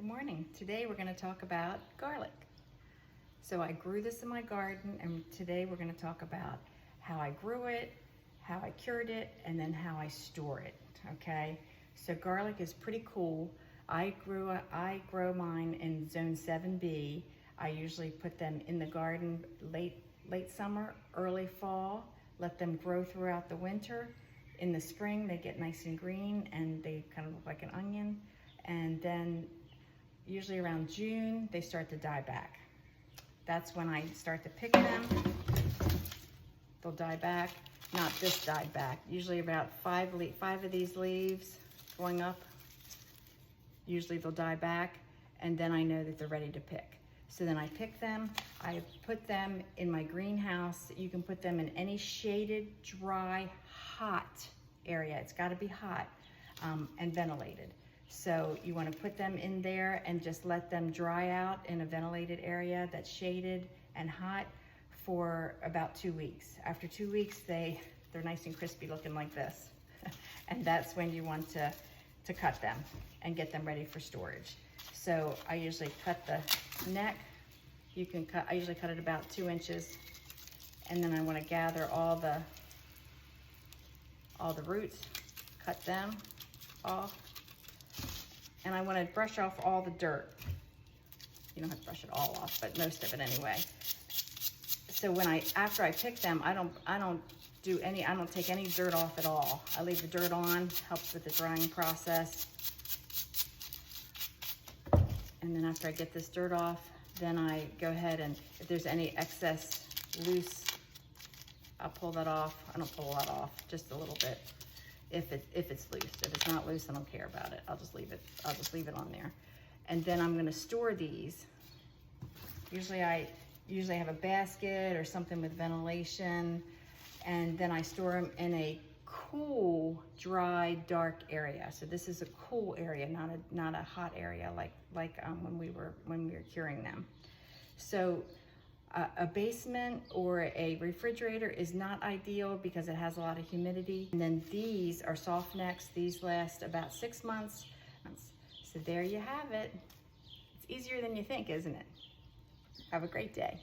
Good morning. Today we're going to talk about garlic. So I grew this in my garden, and today we're going to talk about how I grew it, how I cured it, and then how I store it. Okay, so garlic is pretty cool. I grow mine in zone 7B. I usually put them in the garden late summer, early fall, let them grow throughout the winter. In the spring they get nice and green and they kind of look like an onion, and then usually around June they start to die back. That's when I start to pick them. They'll die back. Not this died back. Usually about five of these leaves going up. Usually they'll die back, and then I know that they're ready to pick. So then I pick them, I put them in my greenhouse. You can put them in any shaded, dry, hot area. It's gotta be hot and ventilated. So you wanna put them in there and just let them dry out in a ventilated area that's shaded and hot for about 2 weeks. After 2 weeks, they're nice and crispy looking like this. And that's when you want to cut them and get them ready for storage. So I usually cut the neck. I usually cut it about 2 inches, and then I want to gather all the roots, cut them off, and I want to brush off all the dirt. You don't have to brush it all off, but most of it anyway. So after I pick them, I don't take any dirt off at all. I leave the dirt on, helps with the drying process. And then after I get this dirt off, then I go ahead and if there's any excess loose, I'll pull that off. I don't pull a lot off, just a little bit. If it's loose. If it's not loose, I don't care about it. I'll just leave it on there. And then I'm gonna store these. Usually I have a basket or something with ventilation, and then I store them in a cool, dry, dark area. So this is a cool area, not a hot area like when we were curing them. So a basement or a refrigerator is not ideal because it has a lot of humidity. And then these are soft necks. These last about 6 months. So there you have it. It's easier than you think, isn't it? Have a great day.